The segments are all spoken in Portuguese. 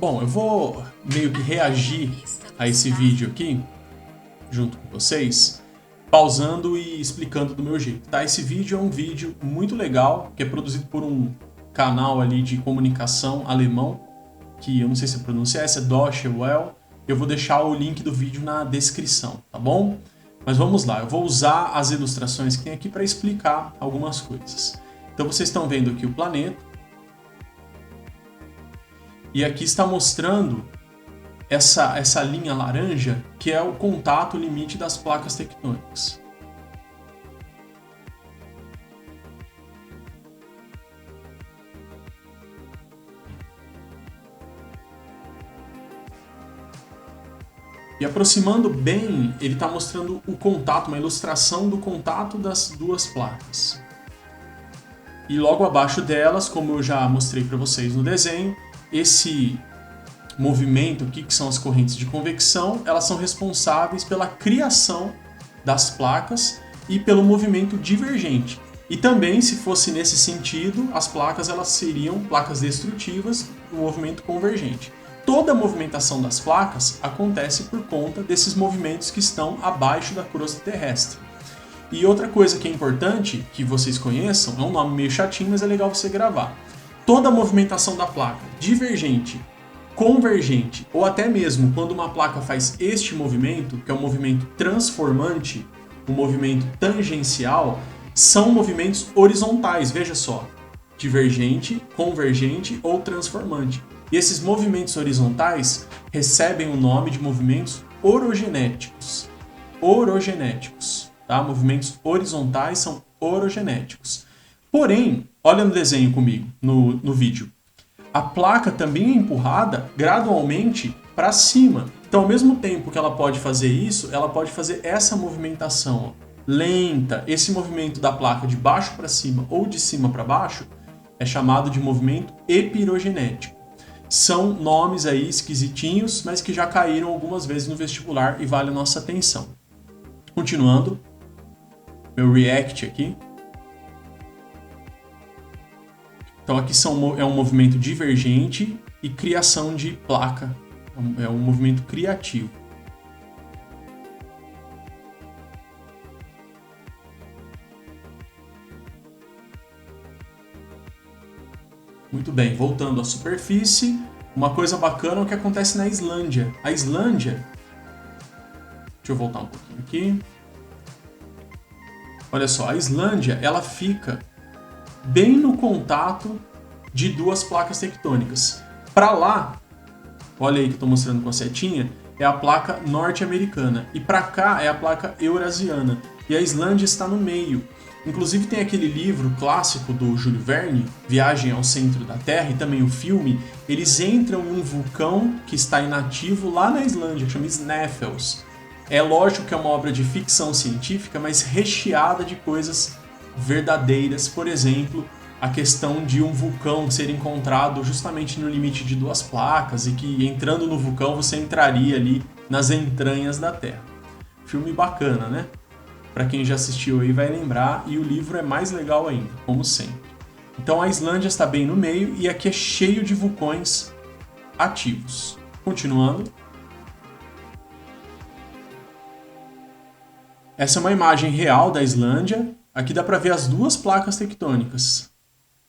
Bom, eu vou meio que reagir a esse vídeo aqui, junto com vocês, pausando e explicando do meu jeito, tá? Esse vídeo é um vídeo muito legal, que é produzido por um canal ali de comunicação alemão, que eu não sei se a pronúncia é essa, Deutsche Welle. Eu vou deixar o link do vídeo na descrição, tá bom? Mas vamos lá, eu vou usar as ilustrações que tem aqui para explicar algumas coisas. Então vocês estão vendo aqui o planeta, e aqui está mostrando essa linha laranja, que é o contato limite das placas tectônicas. E aproximando bem, ele está mostrando o contato, uma ilustração do contato das duas placas. E logo abaixo delas, como eu já mostrei para vocês no desenho, esse movimento aqui, que são as correntes de convecção, elas são responsáveis pela criação das placas e pelo movimento divergente. E também, se fosse nesse sentido, as placas elas seriam placas destrutivas do movimento convergente. Toda a movimentação das placas acontece por conta desses movimentos que estão abaixo da crosta terrestre. E outra coisa que é importante que vocês conheçam, é um nome meio chatinho, mas é legal você gravar. Toda a movimentação da placa, divergente, convergente, ou até mesmo quando uma placa faz este movimento, que é um movimento transformante, um movimento tangencial, são movimentos horizontais, veja só, divergente, convergente ou transformante. E esses movimentos horizontais recebem o nome de movimentos orogenéticos. Orogenéticos, tá? Movimentos horizontais são orogenéticos. Porém, olha no desenho comigo, no vídeo. A placa também é empurrada gradualmente para cima. Então, ao mesmo tempo que ela pode fazer isso, ela pode fazer essa movimentação lenta. Esse movimento da placa de baixo para cima ou de cima para baixo é chamado de movimento epirogenético. São nomes aí esquisitinhos, mas que já caíram algumas vezes no vestibular e vale a nossa atenção. Continuando, meu react aqui. Então aqui é um movimento divergente e criação de placa. É um movimento criativo. Muito bem, voltando à superfície, uma coisa bacana é o que acontece na Islândia. A Islândia... Deixa eu voltar um pouquinho aqui. Olha só, a Islândia, ela fica bem no contato de duas placas tectônicas. Para lá, olha aí que eu estou mostrando com a setinha, é a placa norte-americana. E para cá é a placa eurasiana. E a Islândia está no meio. Inclusive tem aquele livro clássico do Júlio Verne, Viagem ao Centro da Terra, e também o filme. Eles entram em um vulcão que está inativo lá na Islândia, que chama Snæfellsnes. É lógico que é uma obra de ficção científica, mas recheada de coisas verdadeiras. Por exemplo, a questão de um vulcão ser encontrado justamente no limite de duas placas e que entrando no vulcão você entraria ali nas entranhas da Terra. Filme bacana, né? Para quem já assistiu aí vai lembrar, e o livro é mais legal ainda, como sempre. Então a Islândia está bem no meio e aqui é cheio de vulcões ativos. Continuando. Essa é uma imagem real da Islândia. Aqui dá para ver as duas placas tectônicas.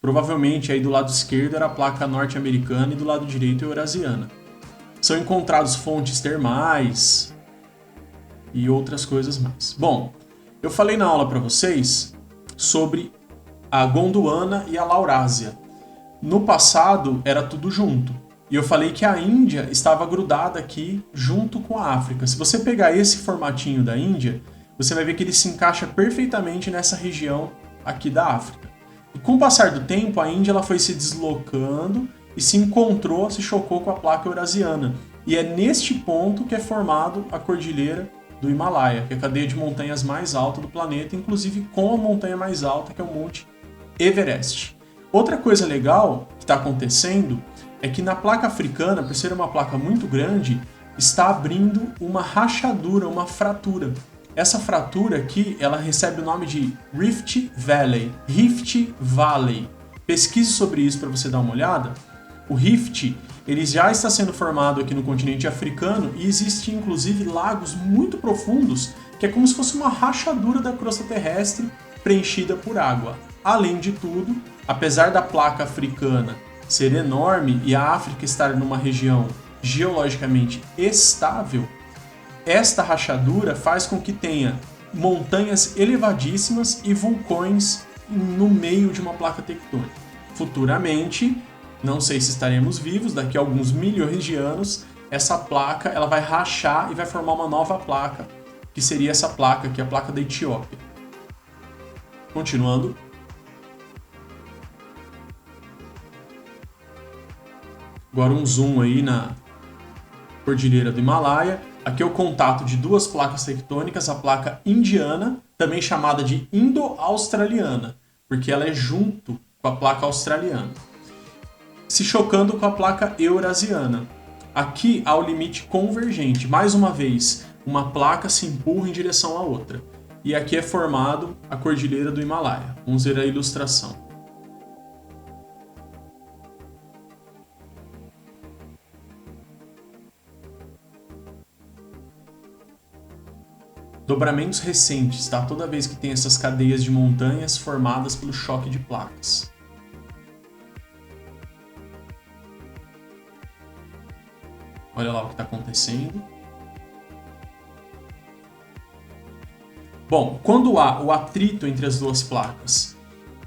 Provavelmente aí do lado esquerdo era a placa norte-americana e do lado direito a eurasiana. São encontrados fontes termais e outras coisas mais. Bom, eu falei na aula para vocês sobre a Gondwana e a Laurásia. No passado era tudo junto. E eu falei que a Índia estava grudada aqui junto com a África. Se você pegar esse formatinho da Índia, você vai ver que ele se encaixa perfeitamente nessa região aqui da África. E com o passar do tempo, a Índia ela foi se deslocando e se chocou com a placa eurasiana. E é neste ponto que é formado a cordilheira do Himalaia, que é a cadeia de montanhas mais alta do planeta, inclusive com a montanha mais alta, que é o Monte Everest. Outra coisa legal que está acontecendo é que na placa africana, por ser uma placa muito grande, está abrindo uma rachadura, uma fratura. Essa fratura aqui, ela recebe o nome de Rift Valley. Rift Valley. Pesquise sobre isso para você dar uma olhada. O Rift, ele já está sendo formado aqui no continente africano e existem inclusive lagos muito profundos que é como se fosse uma rachadura da crosta terrestre preenchida por água. Além de tudo, apesar da placa africana ser enorme e a África estar numa região geologicamente estável, esta rachadura faz com que tenha montanhas elevadíssimas e vulcões no meio de uma placa tectônica. Futuramente, não sei se estaremos vivos, daqui a alguns milhões de anos, essa placa ela vai rachar e vai formar uma nova placa, que seria essa placa, que é a placa da Etiópia. Continuando. Agora um zoom aí na Cordilheira do Himalaia. Aqui é o contato de duas placas tectônicas, a placa indiana, também chamada de indo-australiana, porque ela é junto com a placa australiana, se chocando com a placa eurasiana. Aqui há o limite convergente. Mais uma vez, uma placa se empurra em direção à outra. E aqui é formado a Cordilheira do Himalaia. Vamos ver a ilustração. Dobramentos recentes, tá? Toda vez que tem essas cadeias de montanhas formadas pelo choque de placas. Olha lá o que está acontecendo. Bom, quando há o atrito entre as duas placas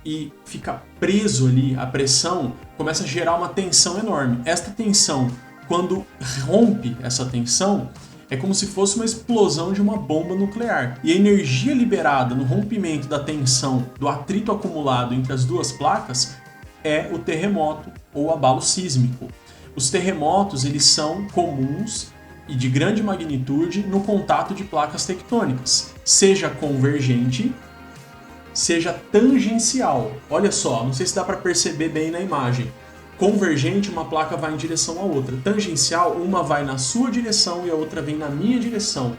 e fica preso ali a pressão, começa a gerar uma tensão enorme. Esta tensão, quando rompe essa tensão, é como se fosse uma explosão de uma bomba nuclear. E a energia liberada no rompimento da tensão, do atrito acumulado entre as duas placas, é o terremoto ou abalo sísmico. Os terremotos, eles são comuns e de grande magnitude no contato de placas tectônicas, seja convergente, seja tangencial. Olha só, não sei se dá para perceber bem na imagem. Convergente, uma placa vai em direção à outra. Tangencial, uma vai na sua direção e a outra vem na minha direção.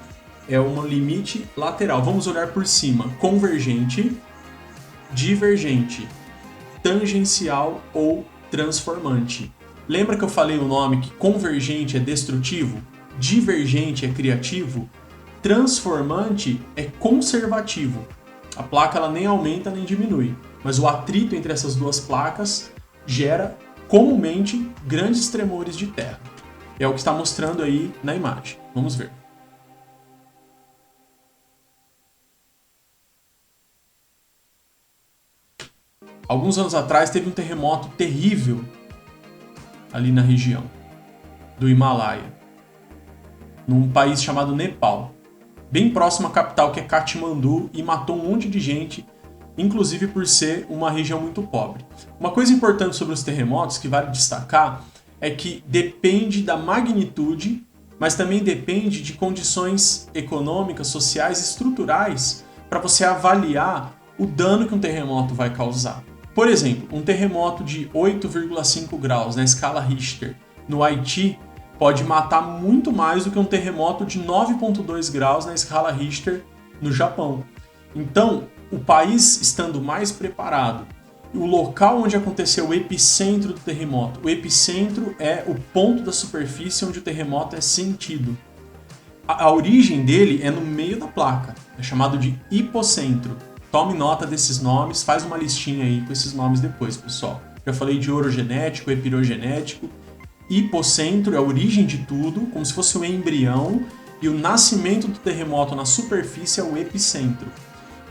É um limite lateral. Vamos olhar por cima. Convergente, divergente, tangencial ou transformante. Lembra que eu falei o nome que convergente é destrutivo? Divergente é criativo? Transformante é conservativo. A placa ela nem aumenta nem diminui, mas o atrito entre essas duas placas gera comumente grandes tremores de terra. É o que está mostrando aí na imagem. Vamos ver. Alguns anos atrás teve um terremoto terrível ali na região do Himalaia, num país chamado Nepal, bem próximo à capital que é Katmandu, e matou um monte de gente, inclusive por ser uma região muito pobre. Uma coisa importante sobre os terremotos que vale destacar é que depende da magnitude, mas também depende de condições econômicas, sociais e estruturais para você avaliar o dano que um terremoto vai causar. Por exemplo, um terremoto de 8,5 graus na escala Richter no Haiti pode matar muito mais do que um terremoto de 9,2 graus na escala Richter no Japão. Então, o país estando mais preparado, o local onde aconteceu o epicentro do terremoto, o epicentro é o ponto da superfície onde o terremoto é sentido. A origem dele é no meio da placa, é chamado de hipocentro. Tome nota desses nomes, faz uma listinha aí com esses nomes depois, pessoal. Já falei de orogenético, epirogenético. Hipocentro é a origem de tudo, como se fosse um embrião, e o nascimento do terremoto na superfície é o epicentro.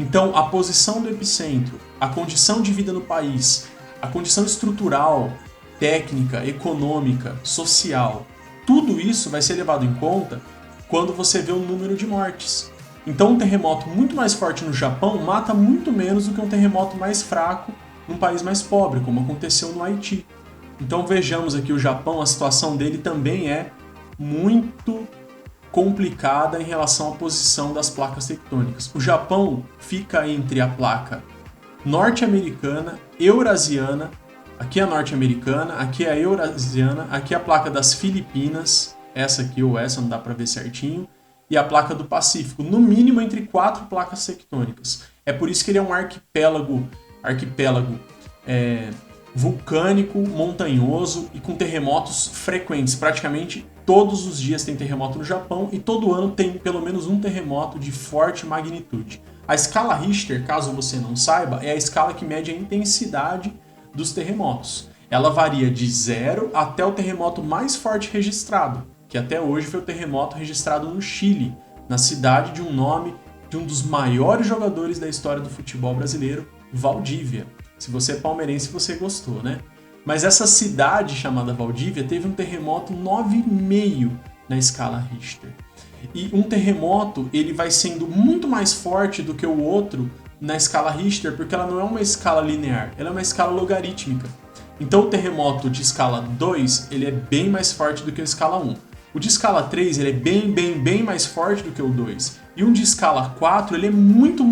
Então, a posição do epicentro, a condição de vida no país, a condição estrutural, técnica, econômica, social, tudo isso vai ser levado em conta quando você vê o número de mortes. Então, um terremoto muito mais forte no Japão mata muito menos do que um terremoto mais fraco num país mais pobre, como aconteceu no Haiti. Então, vejamos aqui o Japão, a situação dele também é muito complicada em relação à posição das placas tectônicas. O Japão fica entre a placa norte-americana, eurasiana, aqui é a norte-americana, aqui é a eurasiana, aqui é a placa das Filipinas, essa aqui ou essa, não dá para ver certinho, e a placa do Pacífico, no mínimo entre 4 placas tectônicas. É por isso que ele é um arquipélago vulcânico, montanhoso e com terremotos frequentes. Praticamente todos os dias tem terremoto no Japão e todo ano tem pelo menos um terremoto de forte magnitude. A escala Richter, caso você não saiba, é a escala que mede a intensidade dos terremotos. Ela varia de 0 até o terremoto mais forte registrado, que até hoje foi o terremoto registrado no Chile, na cidade de um nome de um dos maiores jogadores da história do futebol brasileiro, Valdívia. Se você é palmeirense, você gostou, né? Mas essa cidade chamada Valdívia teve um terremoto 9,5 na escala Richter. E um terremoto, ele vai sendo muito mais forte do que o outro na escala Richter, porque ela não é uma escala linear, ela é uma escala logarítmica. Então o terremoto de escala 2, ele é bem mais forte do que o escala 1. O de escala 3, ele é bem mais forte do que o 2. E um de escala 4, ele é muito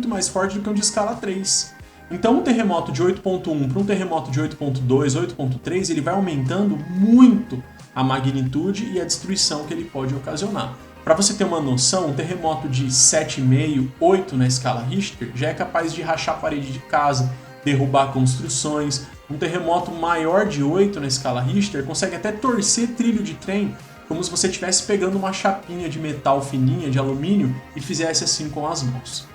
mais forte do que um de escala 3. Então um terremoto de 8.1 para um terremoto de 8.2, 8.3, ele vai aumentando muito a magnitude e a destruição que ele pode ocasionar. Para você ter uma noção, um terremoto de 7,5, 8 na escala Richter já é capaz de rachar a parede de casa, derrubar construções. Um terremoto maior de 8 na escala Richter consegue até torcer trilho de trem, como se você estivesse pegando uma chapinha de metal fininha, de alumínio, e fizesse assim com as mãos.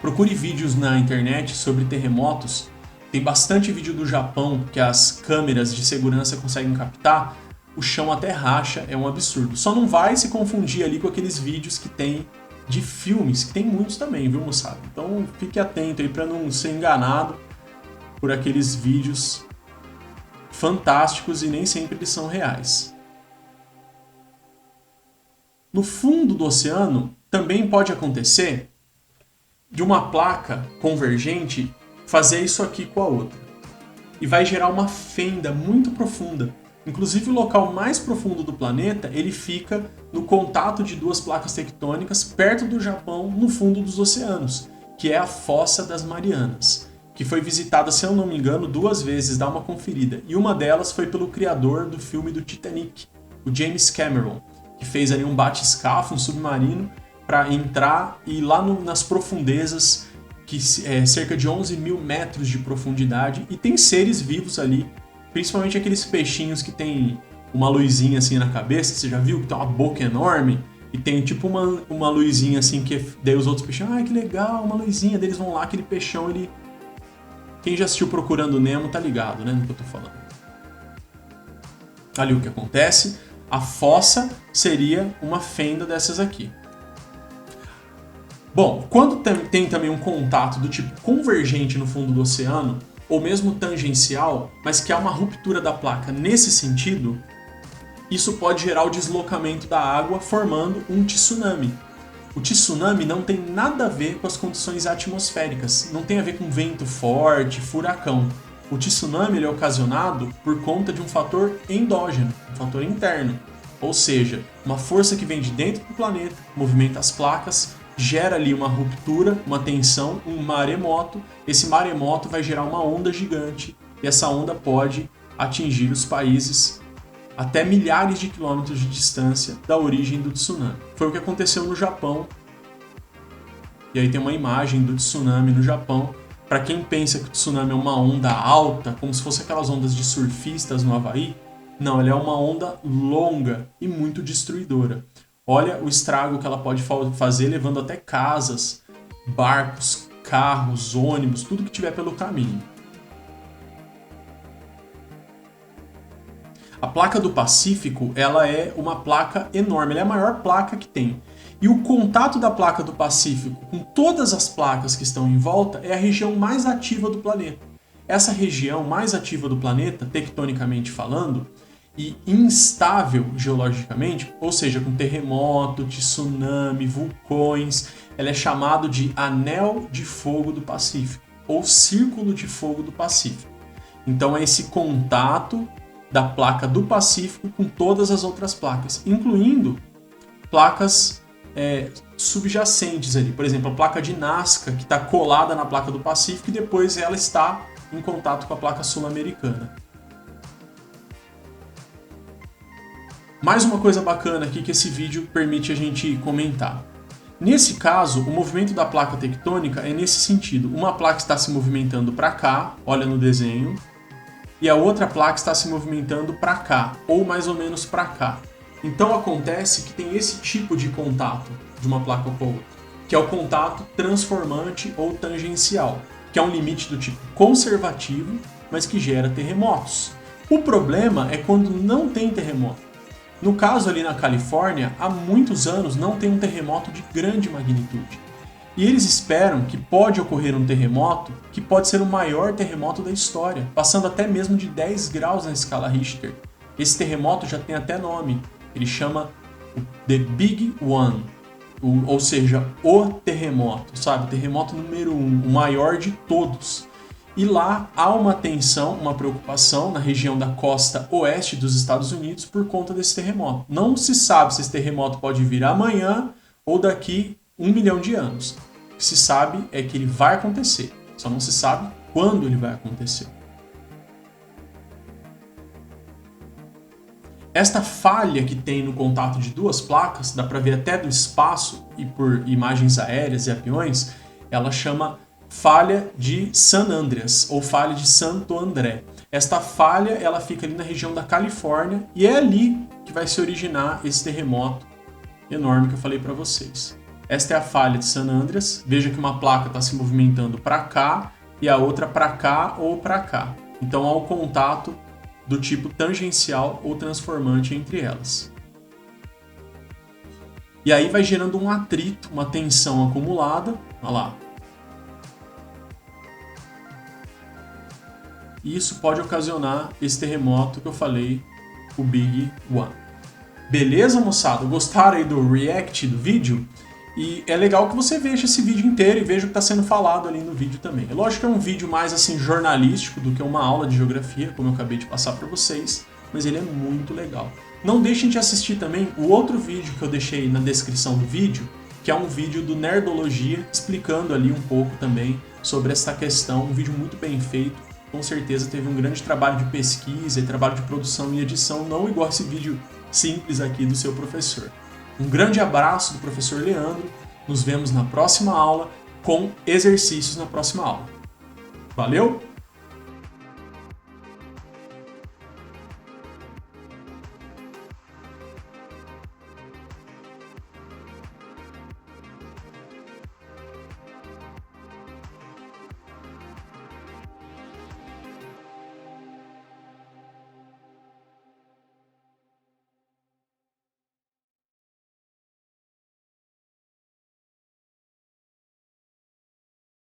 Procure vídeos na internet sobre terremotos. Tem bastante vídeo do Japão que as câmeras de segurança conseguem captar. O chão até racha, é um absurdo. Só não vai se confundir ali com aqueles vídeos que tem de filmes, que tem muitos também, viu, moçada? Então fique atento aí para não ser enganado por aqueles vídeos fantásticos e nem sempre eles são reais. No fundo do oceano também pode acontecer de uma placa convergente fazer isso aqui com a outra. E vai gerar uma fenda muito profunda. Inclusive o local mais profundo do planeta, ele fica no contato de duas placas tectônicas perto do Japão, no fundo dos oceanos, que é a Fossa das Marianas, que foi visitada, se eu não me engano, 2 vezes, dá uma conferida. E uma delas foi pelo criador do filme do Titanic, o James Cameron, que fez ali um bate-escafo, um submarino, para entrar e ir lá nas profundezas, que é cerca de 11 mil metros de profundidade, e tem seres vivos ali, principalmente aqueles peixinhos que tem uma luzinha assim na cabeça, você já viu? Que tem uma boca enorme, e tem tipo uma luzinha assim, que daí os outros peixinhos, que legal, uma luzinha, daí eles vão lá, aquele peixão, ele... Quem já assistiu Procurando Nemo tá ligado, né, no que eu tô falando. Ali o que acontece, a fossa seria uma fenda dessas aqui. Bom, quando tem também um contato do tipo convergente no fundo do oceano, ou mesmo tangencial, mas que há uma ruptura da placa nesse sentido, isso pode gerar o deslocamento da água, formando um tsunami. O tsunami não tem nada a ver com as condições atmosféricas, não tem a ver com vento forte, furacão. O tsunami ele é ocasionado por conta de um fator endógeno, um fator interno. Ou seja, uma força que vem de dentro do planeta, movimenta as placas, gera ali uma ruptura, uma tensão, um maremoto. Esse maremoto vai gerar uma onda gigante e essa onda pode atingir os países até milhares de quilômetros de distância da origem do tsunami. Foi o que aconteceu no Japão. E aí tem uma imagem do tsunami no Japão. Para quem pensa que o tsunami é uma onda alta, como se fosse aquelas ondas de surfistas no Havaí, não, ela é uma onda longa e muito destruidora. Olha o estrago que ela pode fazer, levando até casas, barcos, carros, ônibus, tudo que tiver pelo caminho. A placa do Pacífico, ela é uma placa enorme, ela é a maior placa que tem. E o contato da placa do Pacífico com todas as placas que estão em volta é a região mais ativa do planeta. Essa região mais ativa do planeta, tectonicamente falando, e instável geologicamente, ou seja, com terremoto, tsunami, vulcões, ela é chamada de Anel de Fogo do Pacífico, ou Círculo de Fogo do Pacífico. Então é esse contato da placa do Pacífico com todas as outras placas, incluindo placas subjacentes ali. Por exemplo, a placa de Nazca, que está colada na placa do Pacífico e depois ela está em contato com a placa sul-americana. Mais uma coisa bacana aqui que esse vídeo permite a gente comentar. Nesse caso, o movimento da placa tectônica é nesse sentido. Uma placa está se movimentando para cá, olha no desenho, e a outra placa está se movimentando para cá, ou mais ou menos para cá. Então acontece que tem esse tipo de contato de uma placa com a outra, que é o contato transformante ou tangencial, que é um limite do tipo conservativo, mas que gera terremotos. O problema é quando não tem terremoto. No caso ali na Califórnia, há muitos anos não tem um terremoto de grande magnitude. E eles esperam que pode ocorrer um terremoto que pode ser o maior terremoto da história, passando até mesmo de 10 graus na escala Richter. Esse terremoto já tem até nome, ele chama The Big One, ou seja, o terremoto, sabe? Terremoto número 1, o maior de todos. E lá há uma tensão, uma preocupação na região da costa oeste dos Estados Unidos por conta desse terremoto. Não se sabe se esse terremoto pode vir amanhã ou daqui 1 milhão de anos. O que se sabe é que ele vai acontecer, só não se sabe quando ele vai acontecer. Esta falha que tem no contato de duas placas, dá para ver até do espaço e por imagens aéreas e aviões, ela chama falha de San Andreas, ou falha de Santo André. Esta falha ela fica ali na região da Califórnia e é ali que vai se originar esse terremoto enorme que eu falei para vocês. Esta é a falha de San Andreas. Veja que uma placa está se movimentando para cá e a outra para cá ou para cá. Então há um contato do tipo tangencial ou transformante entre elas. E aí vai gerando um atrito, uma tensão acumulada. Olha lá. E isso pode ocasionar esse terremoto que eu falei, o Big One. Beleza, moçada? Gostaram aí do react do vídeo? E é legal que você veja esse vídeo inteiro e veja o que está sendo falado ali no vídeo também. É lógico que é um vídeo mais assim jornalístico do que uma aula de geografia, como eu acabei de passar para vocês, mas ele é muito legal. Não deixem de assistir também o outro vídeo que eu deixei na descrição do vídeo, que é um vídeo do Nerdologia, explicando ali um pouco também sobre essa questão, um vídeo muito bem feito. Com certeza teve um grande trabalho de pesquisa e trabalho de produção e edição, não igual esse vídeo simples aqui do seu professor. Um grande abraço do professor Leandro, nos vemos na próxima aula com exercícios na próxima aula. Valeu!